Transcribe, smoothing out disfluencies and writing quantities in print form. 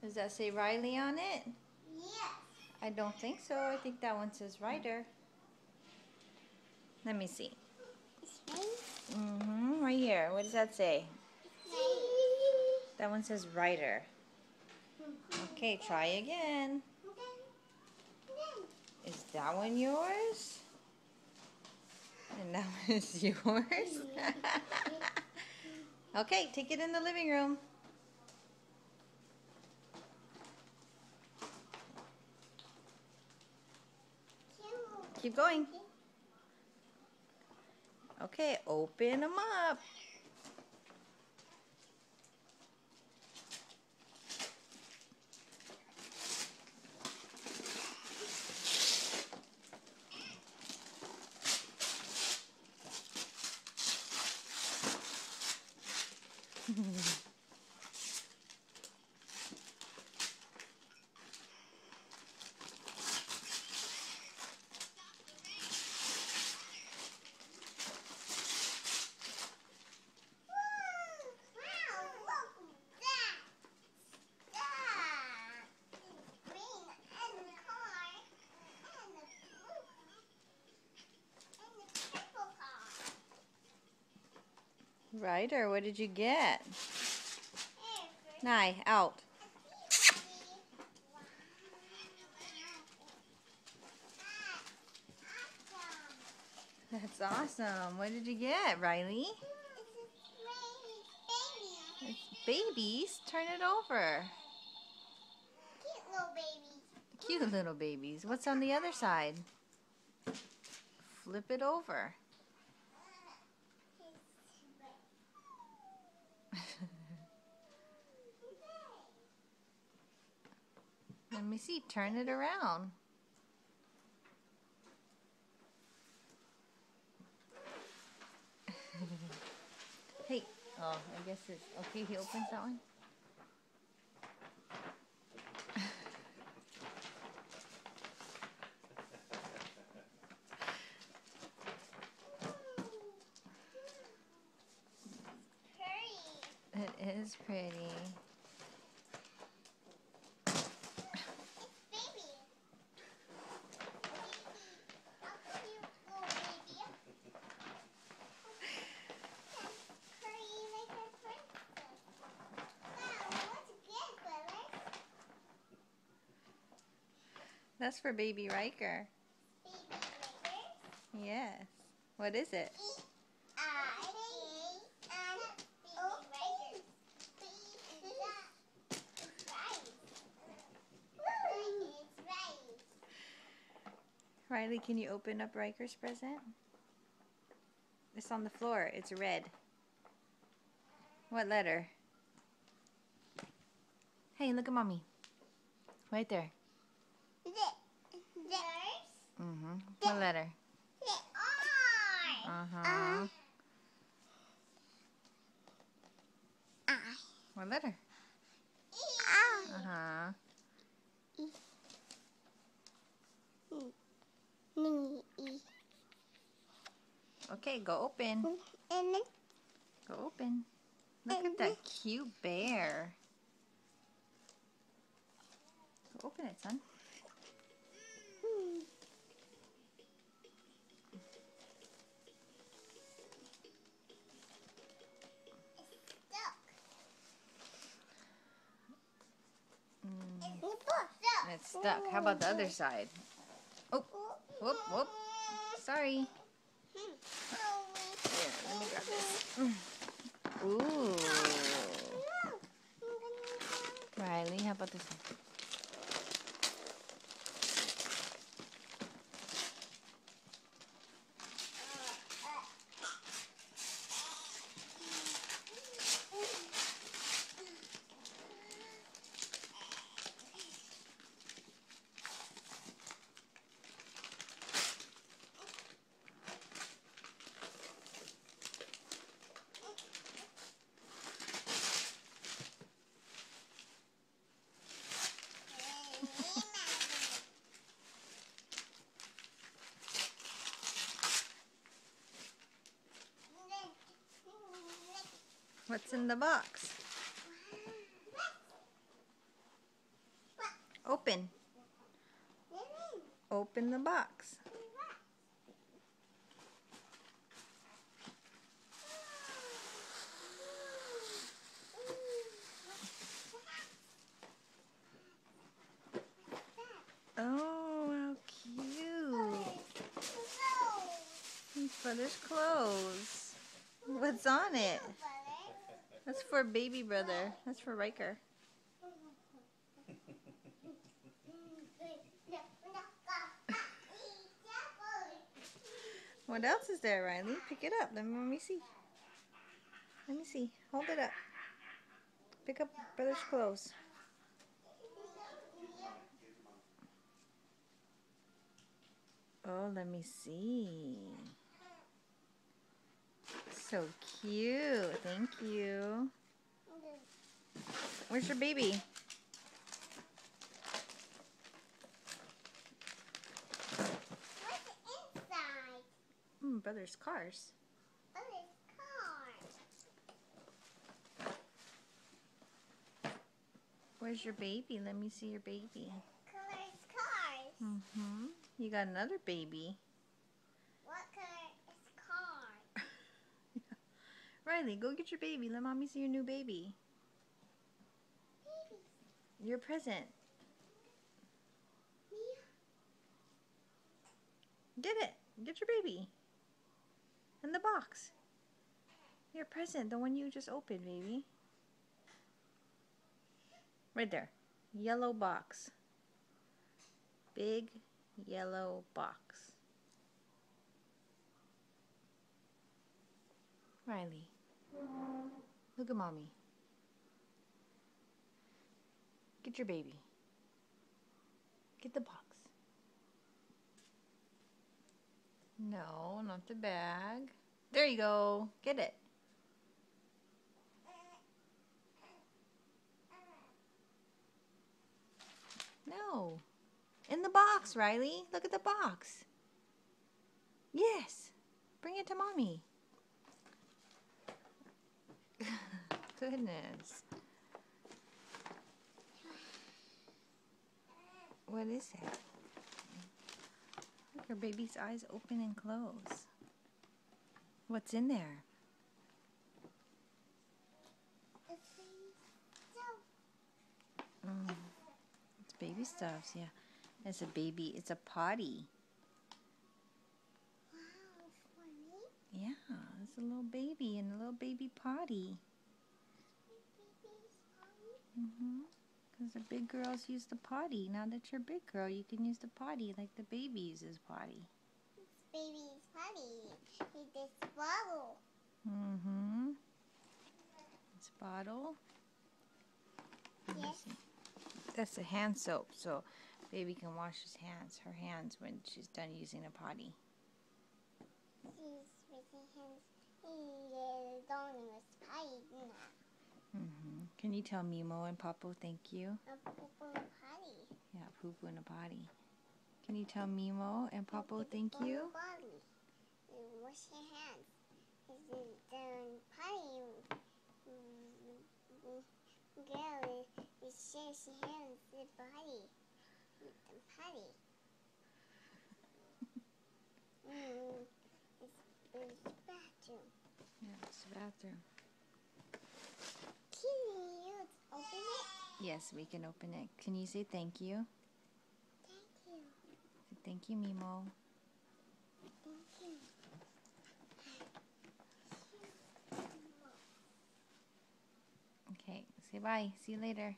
Does that say Riley on it? Yes. I don't think so. I think that one says Ryder. Let me see. Right here. What does that say? That one says Ryder. Okay, try again. Is that one yours? And that one is yours? Okay, take it in the living room. Keep going. Okay, open them up. Ryder, what did you get? Nye, out. That's awesome. What did you get, Riley? It's babies. Turn it over. Cute little babies. Cute little babies. What's on the other side? Flip it over. Let me see. Turn it around. Hey. Oh, I guess it's... Okay, he opens that one. It is pretty. That's for baby Riker. Yes. What is it? Riley, can you open up Riker's present? It's on the floor. It's red. What letter? Hey, look at Mommy. Right there. What letter? Uh-huh. What letter? Uh-huh. Okay, go open. Go open. Look at that cute bear. Go open it, son. It's stuck. How about the other side? Oh, whoop, whoop. Sorry. Here, let me grab this. Ooh. Riley, how about this one? What's in the box? open. Open the box. Oh, how cute. It's brother's clothes. What's on it? That's for baby brother. That's for Riker. What else is there, Riley? Pick it up. Let me see. Let me see. Hold it up. Pick up brother's clothes. Oh, let me see. So cute. Thank you. Where's your baby? What's inside? Brother's cars. Brother's car. Where's your baby? Let me see your baby. Color's cars. You got another baby. What color is car? Riley, go get your baby. Let mommy see your new baby. Baby. Your present. Mia. Get it. Get your baby. In the box. Your present. The one you just opened, baby. Right there. Yellow box. Big yellow box. Riley. Look at mommy. Get your baby. Get the box. No, not the bag. There you go. Get it. No. In the box, Riley. Look at the box. Yes. Bring it to mommy. Goodness. What is that? Look, her baby's eyes open and close. What's in there? It's baby stuffs, yeah. It's a baby, it's a potty. Wow, funny. Yeah, it's a little baby and a little baby potty. Because the big girls use the potty. Now that you're a big girl, you can use the potty like the baby uses potty. Baby's potty. It's this bottle. It's a bottle. Yes. That's a hand soap, so baby can wash her hands when she's done using the potty. She's raising hands. Don't use potty now. Can you tell Mimo and Papo thank you? Poop on the potty. Yeah, poop in a potty. Can you tell Mimo and Papo thank you? Potty. You wash your hands. The potty. Girl, you shares your hands with the potty. With the potty. It's the bathroom. Yeah, it's the bathroom. Can you open it? Yes, we can open it. Can you say thank you? Thank you. Thank you, Mimo. Thank you. Okay, say bye. See you later.